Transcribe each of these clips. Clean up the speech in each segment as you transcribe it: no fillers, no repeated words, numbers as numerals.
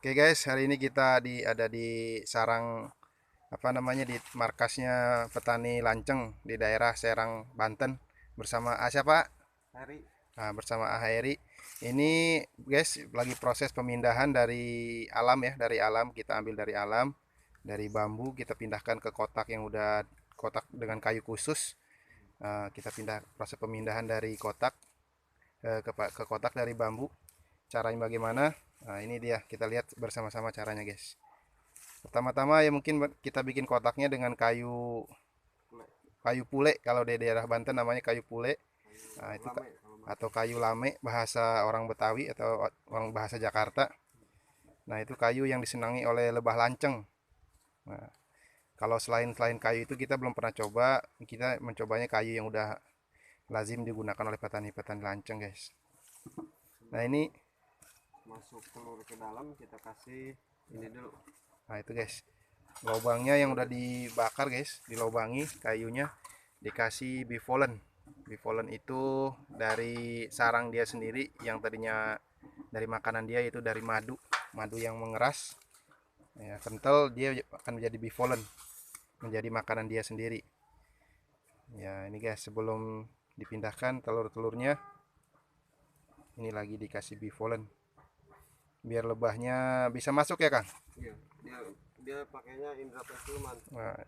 Oke guys, hari ini kita ada di sarang apa namanya di markasnya petani lanceng di daerah Serang, Banten bersama siapa? Hari Nah, bersama Aheri. Ini guys lagi proses pemindahan dari alam ya, dari alam kita ambil dari alam, dari bambu kita pindahkan ke kotak yang udah kotak dengan kayu khusus. Kita pindah proses pemindahan dari kotak ke kotak dari bambu. Caranya bagaimana? Nah, ini dia kita lihat bersama-sama caranya guys. Pertama-tama ya mungkin kita bikin kotaknya dengan kayu Pule, kayu pule, kalau di daerah Banten namanya kayu pule. kayu Nah, itu lame kalau atau masuk. kayu lame bahasa orang Betawi atau orang bahasa Jakarta. Nah, itu kayu yang disenangi oleh lebah lanceng. Nah, kalau selain selain kayu itu kita belum pernah coba, kita mencobanya kayu yang udah lazim digunakan oleh petani-petani lanceng, guys. Nah, Sebelum ini masuk telur ke dalam kita kasih ini dulu. nah itu guys. Lubangnya yang udah dibakar, guys, dilobangi kayunya dikasih bivolen. Bivolen itu dari sarang dia sendiri yang tadinya dari makanan dia itu dari madu, madu yang mengeras. Ya, kental dia akan menjadi bivolen, menjadi makanan dia sendiri. Ya, ini guys sebelum dipindahkan telur-telurnya ini lagi dikasih bivolen biar lebahnya bisa masuk ya, Kang. Iya, dia dia pakainya indra penciuman Nah,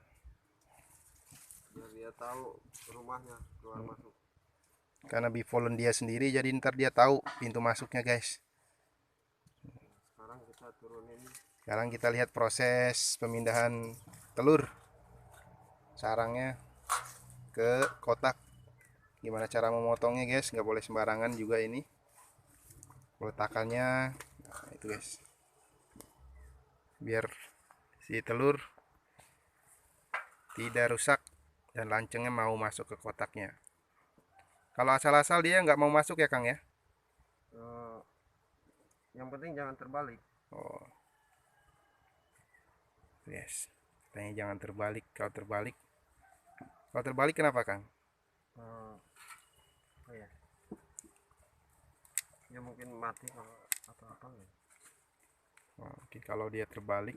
biar dia tahu rumahnya keluar masuk. karena bivolen dia sendiri jadi ntar dia tahu pintu masuknya, guys. Nah, sekarang kita turunin. Sekarang kita lihat proses pemindahan telur sarangnya ke kotak. Gimana cara memotongnya, guys? Nggak boleh sembarangan juga ini. Peletakannya, nah, itu guys. Biar si telur tidak rusak dan lancengnya mau masuk ke kotaknya. Kalau asal-asal dia nggak mau masuk ya, Kang ya? Eh, yang penting jangan terbalik. Oh, yes. Katanya jangan terbalik. Kalau terbalik kenapa, Kang? Eh, oh ya, ya mungkin mati kalau atau apa ya. Oh, oke, kalau dia terbalik,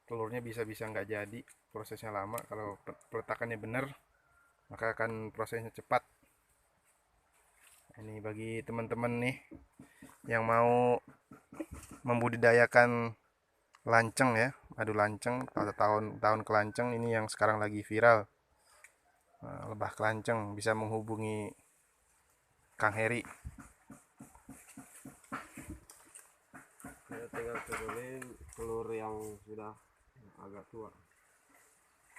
telurnya bisa-bisa nggak jadi. Prosesnya lama. Kalau peletakannya benar, maka akan prosesnya cepat. Ini bagi teman-teman nih yang mau membudidayakan lanceng ya, madu lanceng atau tahun kelanceng ini yang sekarang lagi viral. Nah, lebah kelanceng bisa menghubungi Kang Heri. Kita tinggal turunin telur yang sudah agak tua,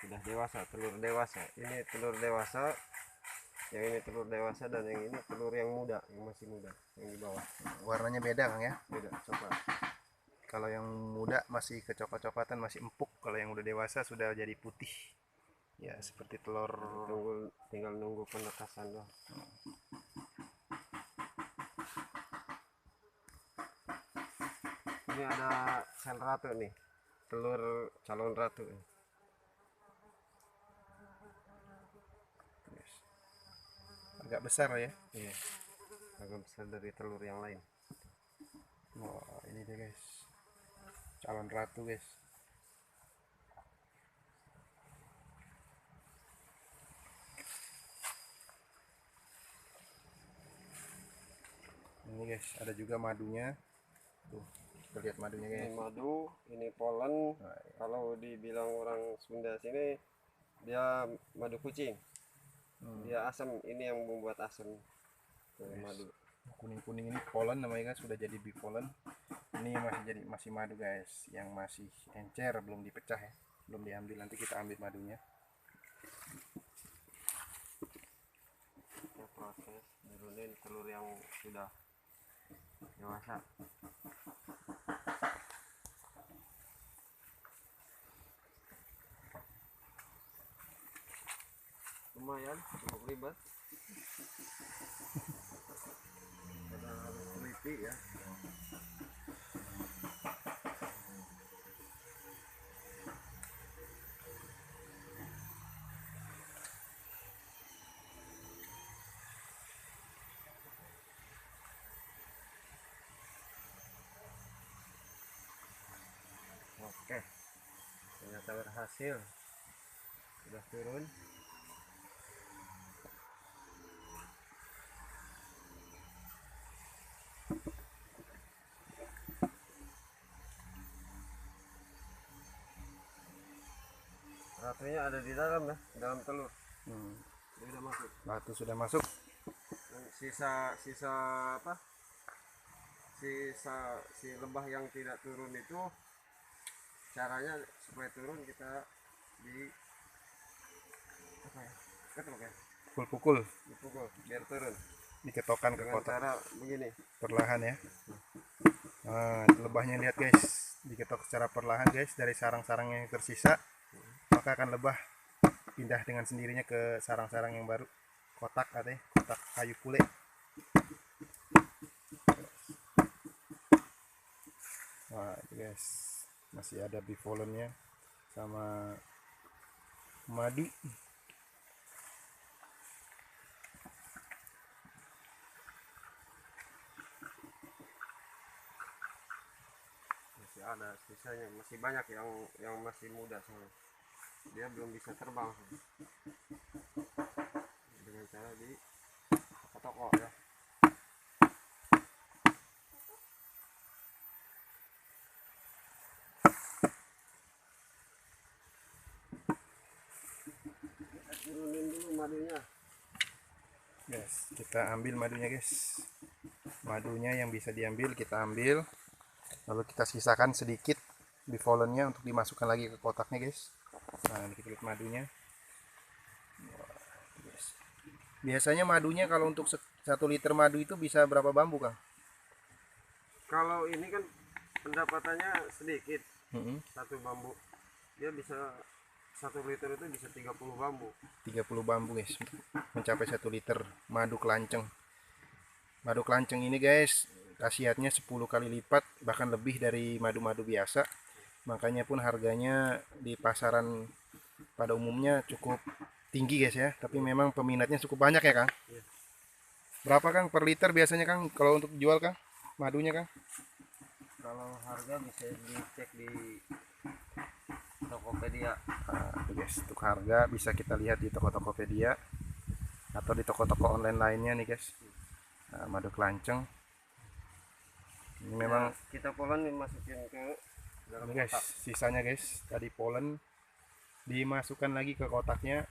sudah dewasa, telur dewasa. Ini telur dewasa, yang ini telur dewasa, dan yang ini telur yang muda, yang masih muda, yang di bawah. Warnanya beda, Kang ya. Beda, coklat. Kalau yang muda masih kecoklat-coklatan, masih empuk. Kalau yang udah dewasa sudah jadi putih. Ya, seperti telur. Tinggal nunggu penetasan doang. Ini ada sel ratu nih, telur calon ratu nih. Agak besar ya. Iya, agak besar dari telur yang lain. Wah, ini dia guys. Calon ratu, guys. Ini guys, ada juga madunya. Tuh, kita lihat madunya, Ini guys. madu, ini polen. Nah, ya. Kalau dibilang orang Sunda sini, dia madu kucing. Dia asam, ini yang membuat asam. Madu. Kuning-kuning ini polen namanya, guys, sudah jadi bipolen. Ini masih madu, guys, yang masih encer, belum dipecah ya, belum diambil. Nanti kita ambil madunya. Kita proses nurunin telur yang sudah dewasa. Lumayan cukup ribet, karena harus teliti ya. Oke, ternyata berhasil, sudah turun. Ratunya ada di dalam ya, dalam telur. Dia udah masuk. Batu sudah masuk. Sisa apa? Si lebah yang tidak turun itu, caranya supaya turun kita di apa ya? Ketuk ya, Pukul-pukul, dipukul biar turun diketokkan ke dengan kotak cara begini. perlahan ya. Nah, lebahnya lihat guys, diketok secara perlahan guys dari sarang-sarang yang tersisa, maka akan lebah pindah dengan sendirinya ke sarang-sarang yang baru. Kotak katanya, kotak kayu pule. Wah, itu guys, masih ada bivolennya sama madu. Masih ada sisanya, masih banyak yang masih muda soalnya. Dia belum bisa terbang dengan cara di toko ya. Kita turunin dulu madunya. Guys, kita ambil madunya guys. Madunya yang bisa diambil kita ambil, lalu kita sisakan sedikit bivolennya untuk dimasukkan lagi ke kotaknya guys. Nah, dikit madunya. Wah, guys. Biasanya madunya kalau untuk 1 liter madu itu bisa berapa bambu Kang? Kalau ini kan pendapatannya sedikit, Mm-mm. satu bambu dia bisa 1 liter itu bisa 30 bambu. 30 bambu guys untuk mencapai 1 liter madu kelanceng. Madu kelanceng ini guys khasiatnya 10 kali lipat bahkan lebih dari madu-madu biasa, makanya pun harganya di pasaran pada umumnya cukup tinggi guys ya, tapi memang peminatnya cukup banyak ya Kang. Iya. Berapa Kang per liter biasanya Kang kalau untuk jual Kang madunya Kang? Kalau harga bisa dicek di Tokopedia. Nah, itu guys, untuk harga bisa kita lihat di toko-tokopedia atau di toko-toko online lainnya nih guys. Nah, madu kelanceng ini memang Kita polen dimasukin ke dalam ini guys, kotak. sisanya guys tadi polen dimasukkan lagi ke kotaknya.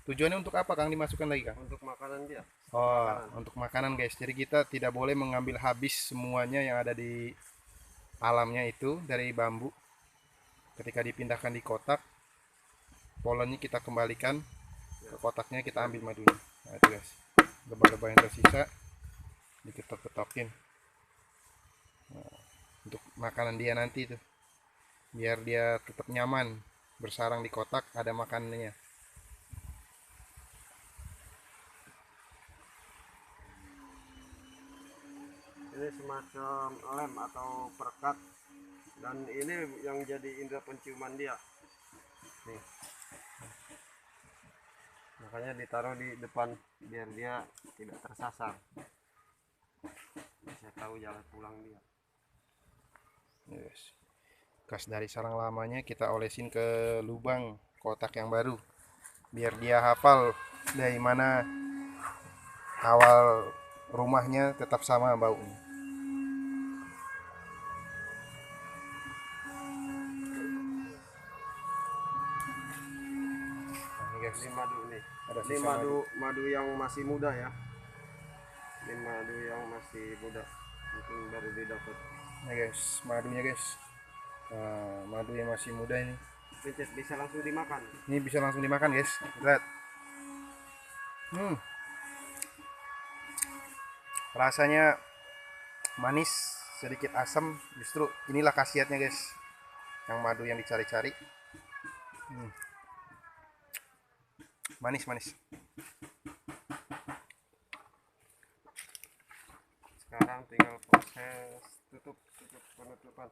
Tujuannya untuk apa Kang dimasukkan lagi Kang? Untuk makanan dia. Oh, Makanan. untuk makanan guys. Jadi kita tidak boleh mengambil habis semuanya yang ada di alamnya itu dari bambu. Ketika dipindahkan di kotak, polennya kita kembalikan ke kotaknya, kita ambil madunya. Nah, itu guys. Lebah-lebah yang tersisa diketok-ketokin. Nah, untuk makanan dia nanti tuh. Biar dia tetap nyaman bersarang di kotak, ada makanannya. Ini semacam lem atau perekat, dan ini yang jadi indera penciuman dia nih, makanya ditaruh di depan biar dia tidak tersasar, bisa tahu jalan pulang dia. Yes. Bekas dari sarang lamanya kita olesin ke lubang kotak yang baru biar dia hafal dari mana awal rumahnya tetap sama baunya. Nah, ini guys, Ini madu nih, ada ini sisa madu yang masih muda ya, ini madu yang masih muda, mungkin baru didapat. Nah guys, madunya guys. Nah, madu yang masih muda ini. Pencet bisa langsung dimakan. Ini bisa langsung dimakan guys. Lihat. Rasanya manis, sedikit asam. Justru inilah khasiatnya guys. Yang madu yang dicari-cari. Manis manis. Sekarang tinggal proses tutup penutupan.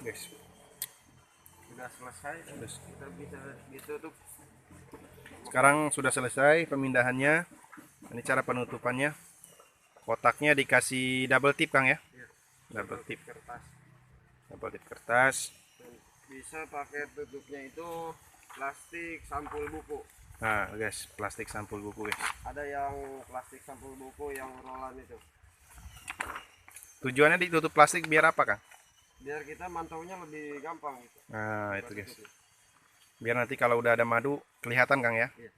Guys, Sudah selesai, kita bisa ditutup. sekarang sudah selesai pemindahannya. Ini cara penutupannya. Kotaknya dikasih double tip Kang ya. Iya. Double tip. Kertas. Double tip kertas. Dan bisa pakai tutupnya itu plastik sampul buku. Nah guys, plastik sampul buku guys. Ada yang plastik sampul buku yang rolan itu. Tujuannya ditutup plastik biar apa Kang? Biar kita mantaunya lebih gampang gitu. Nah itu guys. Tutup. Biar nanti kalau udah ada madu kelihatan Kang ya. Iya.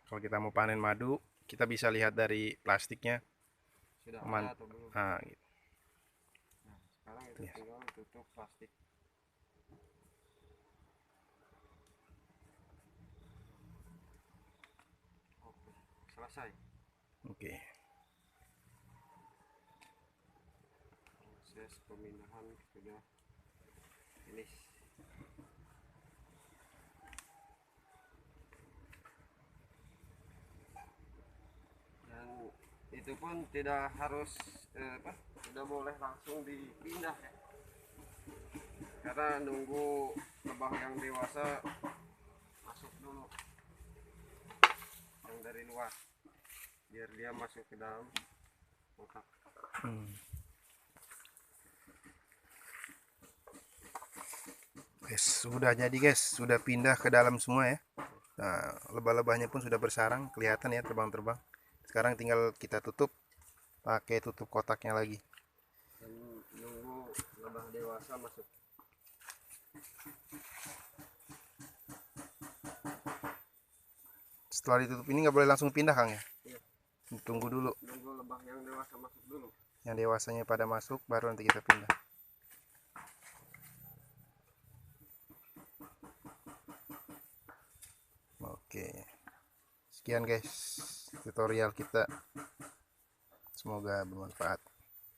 Kalau kita mau panen madu, kita bisa lihat dari plastiknya. Sudah Aman. ada atau belum? Nah, gitu. Nah, sekarang itu Iya. tinggal tutup plastik. Oke, selesai. Oke. Proses pemindahan sudah finish. Dan itu pun tidak harus tidak boleh langsung dipindah ya. Karena nunggu lebah yang dewasa masuk dulu yang dari luar biar dia masuk ke dalam kotak. Guys, sudah jadi guys, sudah pindah ke dalam semua ya. Nah, lebah-lebahnya pun sudah bersarang, kelihatan ya terbang-terbang. Sekarang tinggal kita tutup pakai tutup kotaknya lagi. Dan nunggu lebah dewasa masuk. Setelah ditutup ini nggak boleh langsung pindah Kang ya. Iya. Tunggu dulu Nunggu lebah yang dewasa masuk dulu. yang dewasanya pada masuk, baru nanti kita pindah. Oke, sekian guys tutorial kita, semoga bermanfaat.